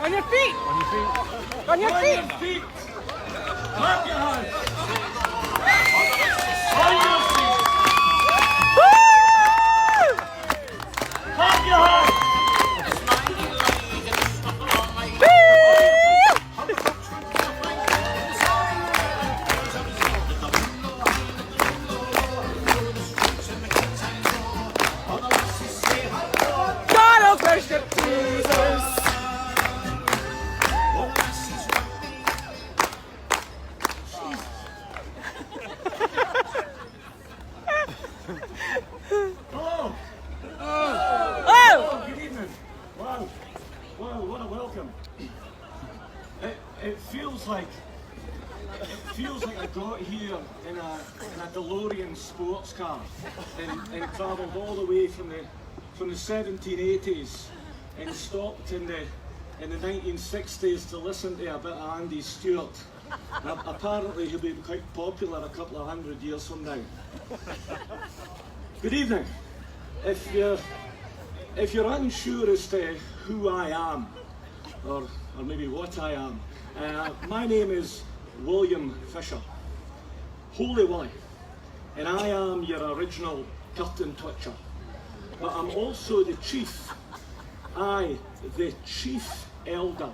On your feet! On your feet. On your feet! On your feet. Clap your hands. On your feet. Clap your hands. God will worship Jesus. Hello. Oh! Good evening. Wow. Wow, what a welcome. It feels like I got here in a DeLorean sports car and travelled all the way from the 1780s and stopped in the 1960s to listen to a bit of Andy Stewart. Apparently he'll be quite popular a couple of 100 years from now. Good evening. If you're unsure as to who I am, or maybe what I am, my name is William Fisher, Holy Willie, and I am your original curtain twitcher. But I'm also the chief, the chief elder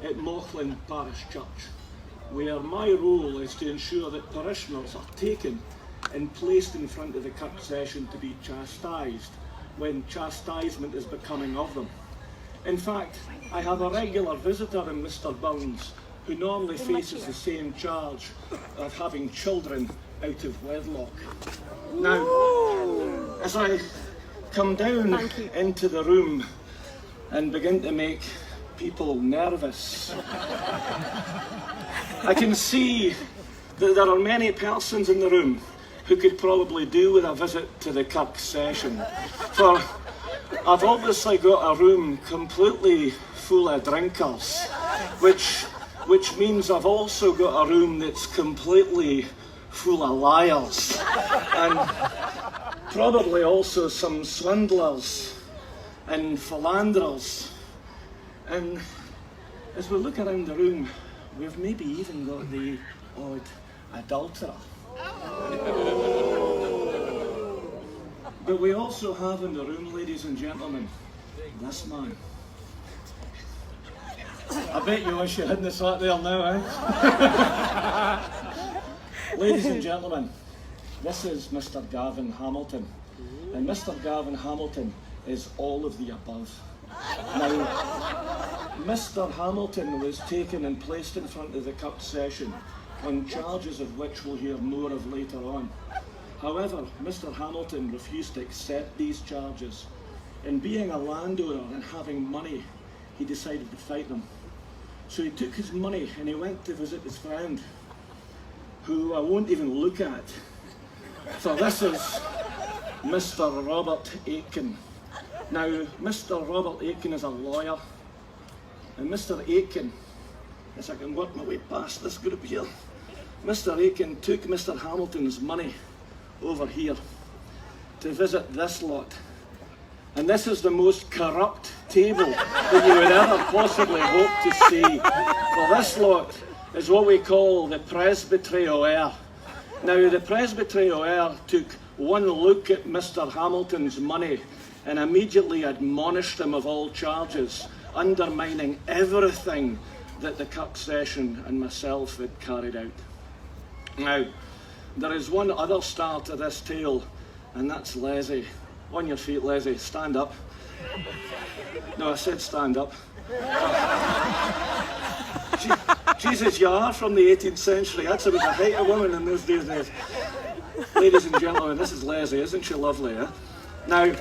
at Mauchline Parish Church, where my role is to ensure that parishioners are taken and placed in front of the kirk session to be chastised when chastisement is becoming of them. In fact, I have a regular visitor in Mr. Burns who normally faces the same charge of having children out of wedlock. Now, as I come down into the room and begin to make people nervous, I can see that there are many persons in the room who could probably do with a visit to the kirk session. For I've obviously got a room completely full of drinkers, which means I've also got a room that's completely full of liars, and probably also some swindlers and philanderers. And as we look around the room, we've maybe even got the odd adulterer. But we also have in the room, ladies and gentlemen, this man. I bet you wish you hadn't sat there now, eh? Ladies and gentlemen, this is Mr. Gavin Hamilton. And Mr. Gavin Hamilton is all of the above. Now, Mr. Hamilton was taken and placed in front of the kirk session on charges of which we'll hear more of later on. However, Mr. Hamilton refused to accept these charges, and being a landowner and having money, he decided to fight them. So he took his money and he went to visit his friend, who I won't even look at. So this is Mr. Robert Aitken. Now, Mr. Robert Aitken is a lawyer, and Mr. Aitken, as I can work my way past this group here, Mr. Aitken took Mr. Hamilton's money over here to visit this lot. And this is the most corrupt table that you would ever possibly hope to see. For this lot is what we call the presbyterior. Now, the presbyterior took one look at Mr. Hamilton's money and immediately admonished him of all charges, undermining everything that the kirk session and myself had carried out. Now, there is one other star to this tale, and that's Leslie. On your feet, Leslie. Stand up. No, I said stand up. Jesus, you are from the 18th century. That's about the height of women in those days. Ladies and gentlemen, this is Leslie. Isn't she lovely, eh? Now,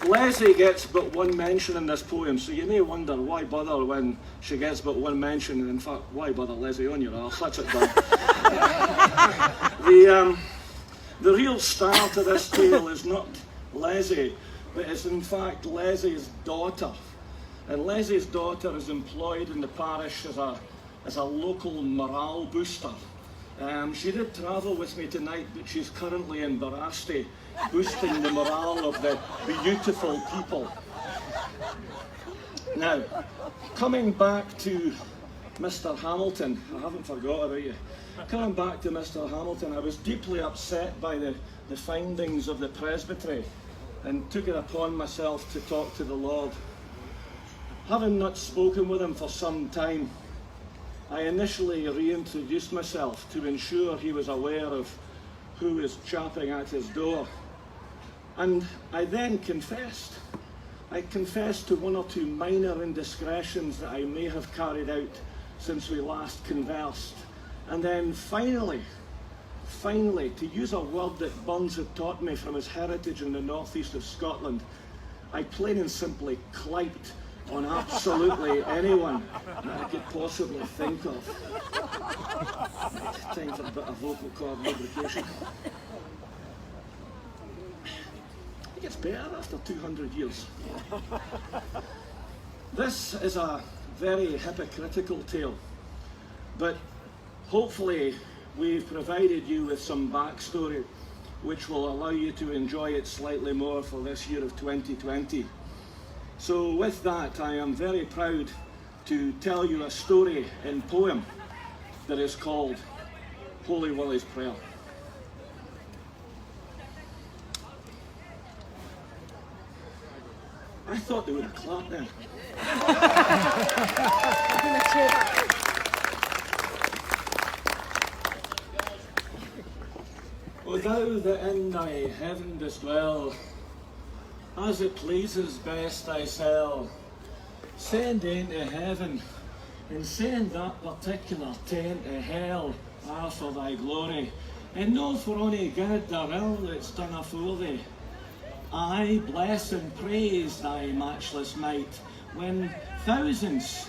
Leslie gets but one mention in this poem, so you may wonder why bother when she gets but one mention, and in fact, why bother Leslie on your arse? That's it done. The real star to this tale is not Leslie, but it's in fact Leslie's daughter. And Leslie's daughter is employed in the parish as a local morale booster. She did travel with me tonight, but she's currently in Barasti, boosting the morale of the beautiful people. Now, coming back to Mr. Hamilton, I haven't forgot about you. Coming back to Mr. Hamilton, I was deeply upset by the findings of the presbytery and took it upon myself to talk to the Lord. Having not spoken with him for some time, I initially reintroduced myself to ensure he was aware of who was chapping at his door. And I then confessed. I confessed to one or two minor indiscretions that I may have carried out since we last conversed. And then finally, to use a word that Burns had taught me from his heritage in the northeast of Scotland, I plain and simply clyped on absolutely anyone that I could possibly think of. Time for a bit of vocal cord lubrication. It gets better after 200 years. This is a very hypocritical tale, but hopefully we've provided you with some backstory which will allow you to enjoy it slightly more for this year of 2020. So with that, I am very proud to tell you a story in poem that is called Holy Willie's Prayer. I thought they would have clapped then. O thou that in thy heaven dost dwell, as it pleases best thyself, send into heaven and send that particular tent to hell, for thy glory, and no for ony good or ill that's done afore thee. I bless and praise thy matchless might, when thousands,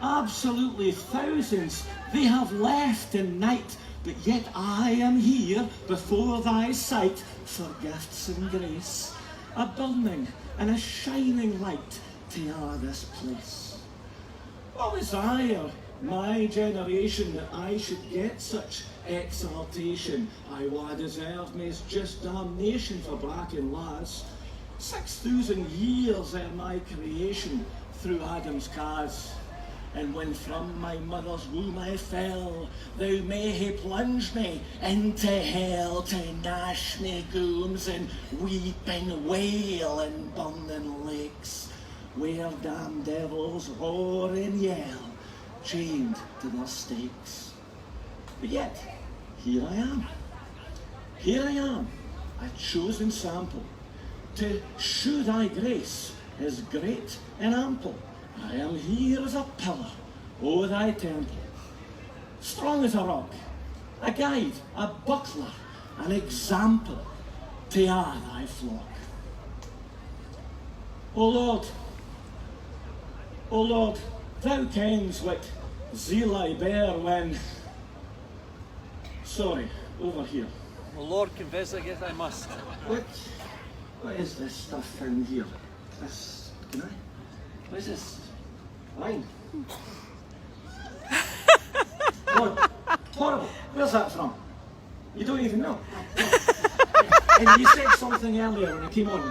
absolutely thousands, they have left in night, but yet I am here before thy sight for gifts and grace, a burning and a shining light to all this place. What was I or my generation that I should get such exaltation? I wa deserved me's just damnation for bracking lads. 6,000 years ere my creation through Adam's cause. And when from my mother's womb I fell, thou may hae plunged me into hell to gnash me gooms and weep and wail in burning lakes, where damned devils roar and yell, chained to their stakes. But yet, here I am, a chosen sample, to shew thy grace is great and ample. I am here as a pillar, o thy temple, strong as a rock, a guide, a buckler, an example to a thy flock. O Lord, thou kens what zeal I bear when... Sorry, over here. O Lord, confess I guess I must. What is this stuff in here? This, can I? What is this? Wine. Lord, horrible. Where's that from? You don't even know. And you said something earlier when I came on,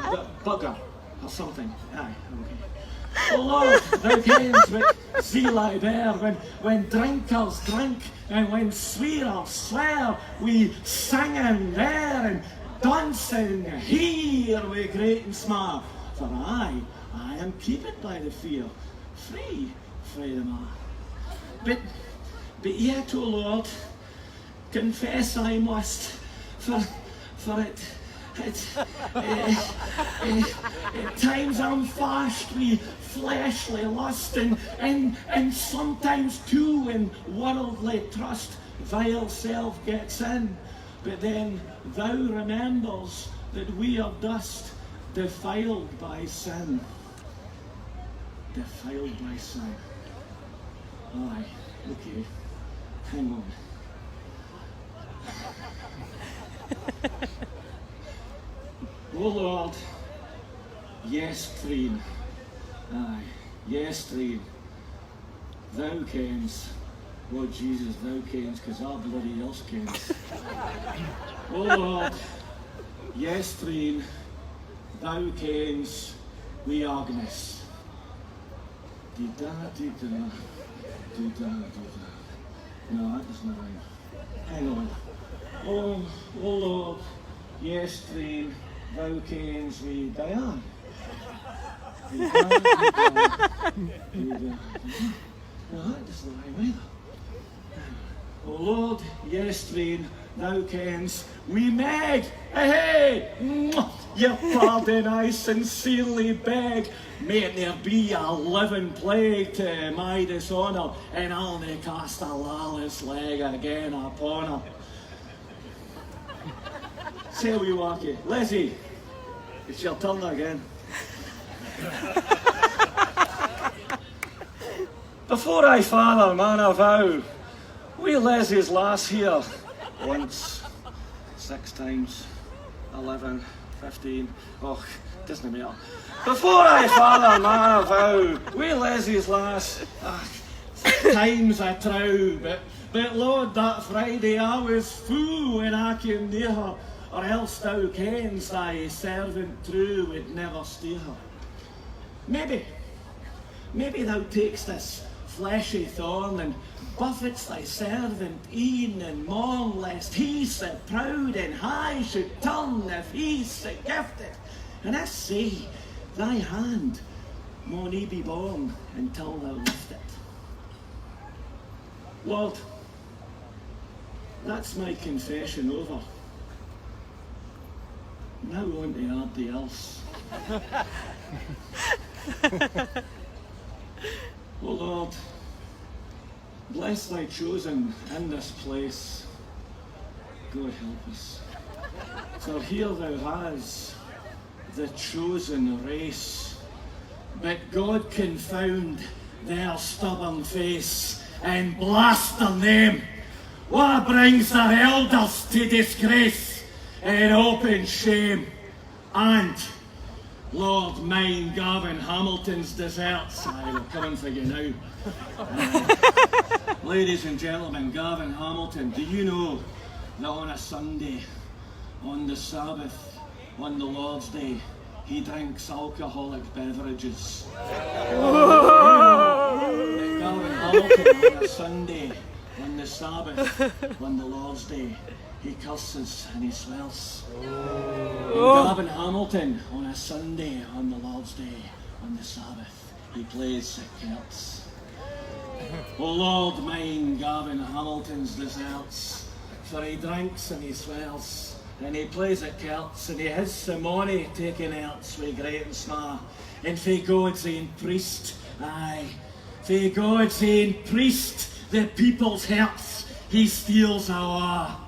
bugger or something. Aye, okay. Oh Lord, thou kens what zeal I bear when drinkers drink and when swearers swear, we singing there and dancing here with great and small. For I am keeping by the fear, free frae them all. But yet, O Lord, confess I must, for at times I'm fast with fleshly lust, and sometimes too when worldly trust, vile self gets in. But then thou remembers that we are dust, defiled by sin. Defiled by sin. Aye, okay, hang on. O Lord, yes, Treen. Aye, yes, Treen. Thou kens. Lord Jesus, thou kens, because our bloody else kens. O Lord, yes, Treen. Thou kens, we Agnes. Dee-da, dee-da, dee-da, dee-da. No, that doesn't rhyme. Hang on. Oh Lord, yes, train, thou kens we Diane. Dee-da, dee-da, dee-da. No, that doesn't rhyme either. Oh Lord, yes, train, thou kens we Meg. Hey, your pardon I sincerely beg. May there be a living plague to my dishonour, and I'll nae cast a lawless leg again upon her. Say we walkie. Lizzie, it's your turn again. Before I father man a vow, we Leslie's lass here once, 6 times, 11, 15, oh, doesn't matter. Before I father man a vow, we Leslie's lass, 6 times I trow, but Lord, that Friday I was full when I came near her, or else thou kens thy servant true would never steer her. Maybe thou takes this fleshy thorn and buffets thy servant e'en and morn, lest he so proud and high should turn if he's so gifted. And I say, thy hand maun he be born until thou lift it. Lord, that's my confession over. Now on to everybody else. Oh Lord, bless thy chosen in this place. God help us. For here thou has the chosen race, but God confound their stubborn face and blast their name. What brings their elders to disgrace and open shame? And Lord, mine Gavin Hamilton's deserts. Aye, we're coming for you now. Ladies and gentlemen, Gavin Hamilton, do you know that on a Sunday, on the Sabbath, on the Lord's Day, he drinks alcoholic beverages? Gavin Hamilton on a Sunday, on the Sabbath, on the Lord's Day, he curses and he swears. Gavin Hamilton on a Sunday, on the Lord's Day, on the Sabbath, he plays the Celts. Oh Lord, mine Gavin Hamilton's deserts, for he drinks and he swears, and he plays at Celts, and he has the money taken out with great and small, and fae God's ain priest, aye, fae God's ain priest, the people's hearts, he steals our.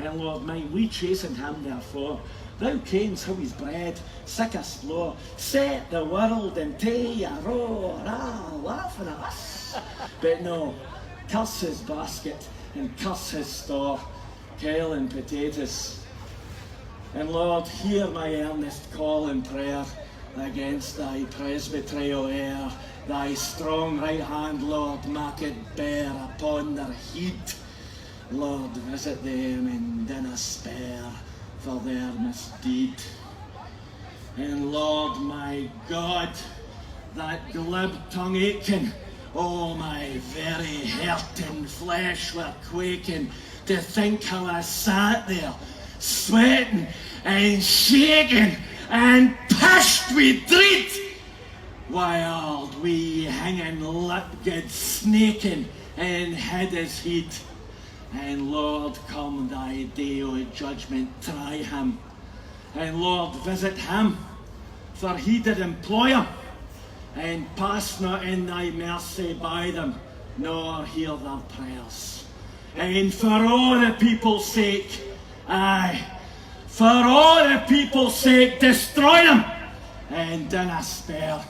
And Lord mine, we chastened him therefore. Thou kens how he's bred, sick a splore, set the world into a roar, laughing at us. But no, curse his basket and curse his store, kale and potatoes. And Lord, hear my earnest call in prayer against thy presbyterial air, thy strong right hand, Lord, make it bear upon their heed. Lord, visit them and dinna spare for their misdeed. And Lord, my God, that glib tongue aching, oh my very heart and flesh were quaking to think how I sat there, sweating and shaking and pished with dread, while we hanging lip good snaking and hid his head. And Lord, come thy day of judgment, try him. And Lord, visit him, for he did employ him. And pass not in thy mercy by them, nor hear their prayers. And for all the people's sake, aye, for all the people's sake, destroy them, and dinna spare.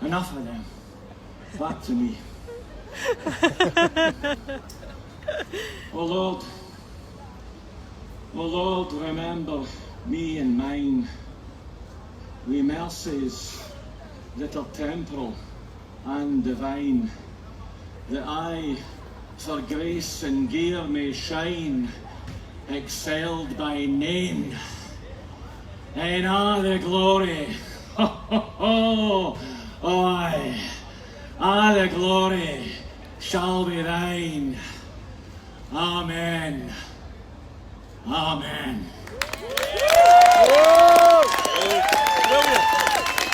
Enough of them. Back to me. Oh Lord, remember me and mine, we mercies that are temporal and divine, that I for grace and gear may shine, excelled by name and all the glory. Ho, ho, ho. Aye. All the glory shall be thine. Amen. Amen.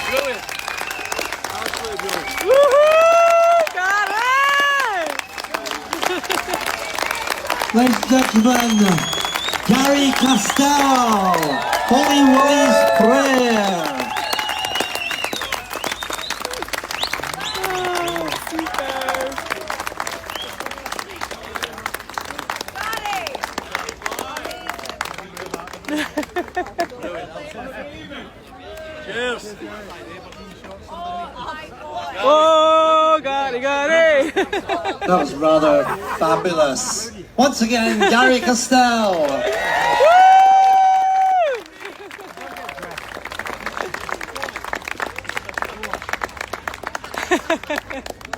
Brilliant. Absolutely brilliant. Woohoo! Got it! Ladies and gentlemen, Gary Castell, Holy Willies Prayer. Cheers. Oh, got it. That was rather fabulous. Once again, Gary Castell. Woo!